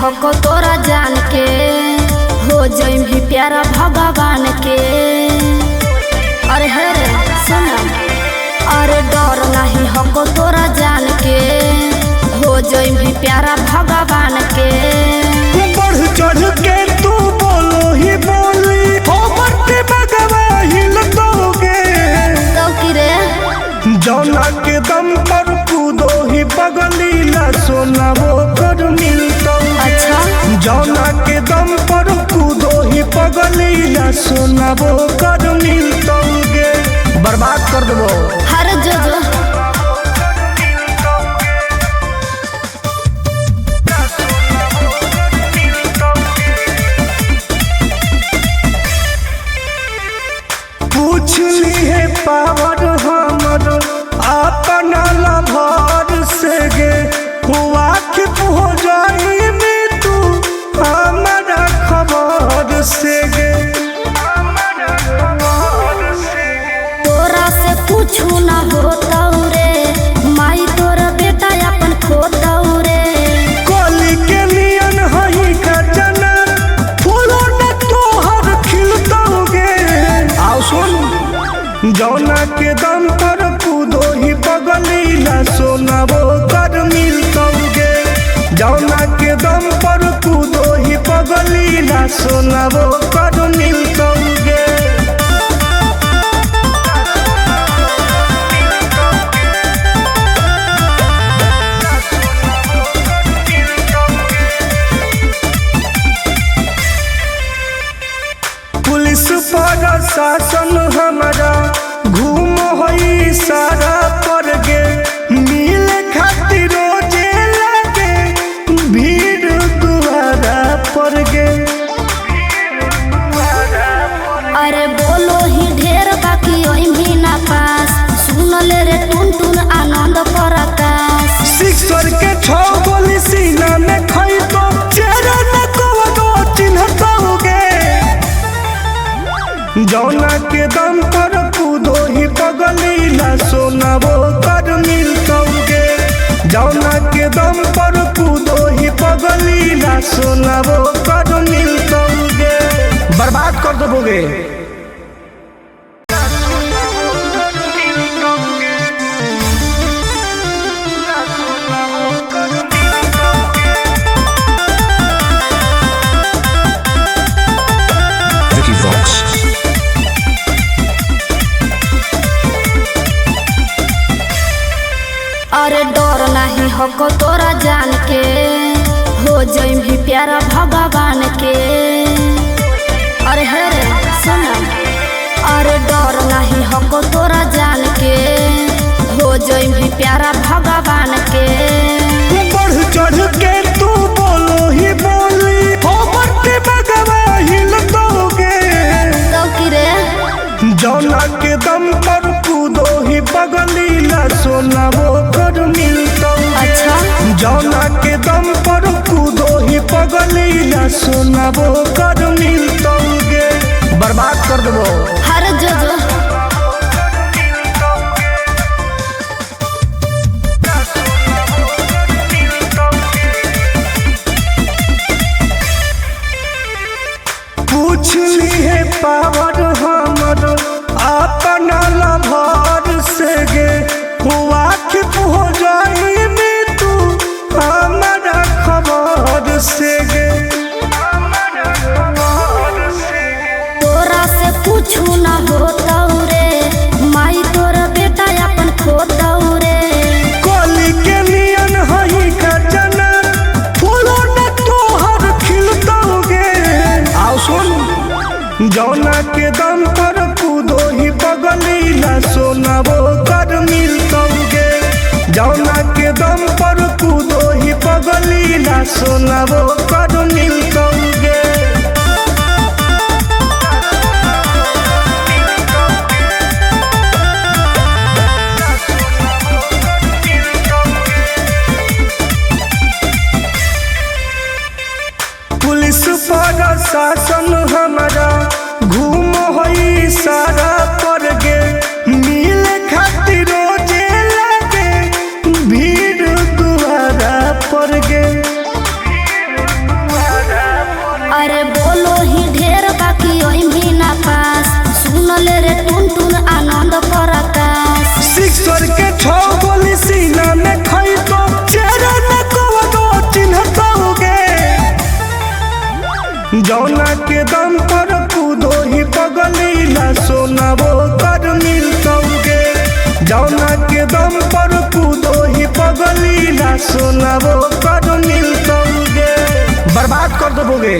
हको तोरा जान के हो जाइम भी प्यारा भगवान के। अरे हरे सुना, अरे डर नहीं हको तोरा जान के हो जाइम भी प्यारा भगवान के। बढ़ चढ़ के तू बोलो ही बोली हो मरते भगवा हिल दोगे तो कि रे जौना के दम पर कूदो ही पगली ला सोना वो कर मिलता। अच्छा जौना के दम पर कूदो ही पगली ला सोना वो कर मिलता। बर्बाद कर दो हर जो पूछ ली है पावर हमर अपना लभर से गे हुआ कि हो जाई में तू हमारा खबर से गे। तोरा से पूछू न होता रे माई तोरा बेटा अपन खोता रे। कली के नियन हई का जना फूलो न तोहर खिलता गे। आओ सुन जौना के दम पर कूदो ही पगली ला सोना वो कर मिलता गे। जौना के दम पर कूदो ही पगली ला सोना वो कर मिलता गे। पुलिस प्रशासन हमारा घूम होई सारा पर गे मिल खातिर रोजे लगे भीड़ दुआरा पर गे। अरे बोलो ही ढेर बाकी ओई भी ना पास सुन ले रे टुन टुन आनंद प्रकाश। सिक्सर के 6 गोली सीना में खई तो चेहरा न को चिन्हतोगे। जौना के दम पर कूदो ही पगली ला सोना वो कर मिलतोगे। जौना के दम पर कूदो ही पगली ला सोना वो कर मिलतोगे। बर्बाद कर दोगे। अरे डर नहीं हको तोरा जान के हो जाइम भी प्यारा भगवान के। अरे हरे सुना, अरे डर नहीं हको तोरा जान के हो जाइम भी प्यारा भगवान के। बढ़ चढ़ के तू बोलो ही बोली हो मरते भगवा हिल दोगे तो कि रे जौना के दम पर कूदो ही पगली ला सोना वो कर मिलता। अच्छा जौना के दम पर कूदो ही पगली ला सोना वो कर मिलता गे। बर्बाद कर दो हर जो पूछ ली है पावर हमर अपना लभर से गे हुआ कि हो जाई में तू हमारा खबर से गे। तोरा से पूछू न होता रे माई तोरा बेटा अपन खोता रे। कली के नियन हई का जना फूलो न तोहर खिलता गे। आओ सुन जौना के दम पर कूदो ही पगली ला सोना वो कर मिलता गे। जौना के दम पर कूदो ही पगली ला सोना वो कर मिलता गे। पुलिस प्रशासन हमारा घूम होई सारा पर गे मिल खातिर रोजे लगे भीड़ दुआरा पर गे। आनंद पराकाश। सिक्सर के 6 गोली सीना में खाई तो चेहरा न कवनो चिन्हताओगे। जौना के दम पर कूदो ही पगलीला सोना वो कर मिलतोगे। जौना के दम पर कूदो ही पगलीला सोना वो कर मिलतोगे। बर्बाद कर दोगे।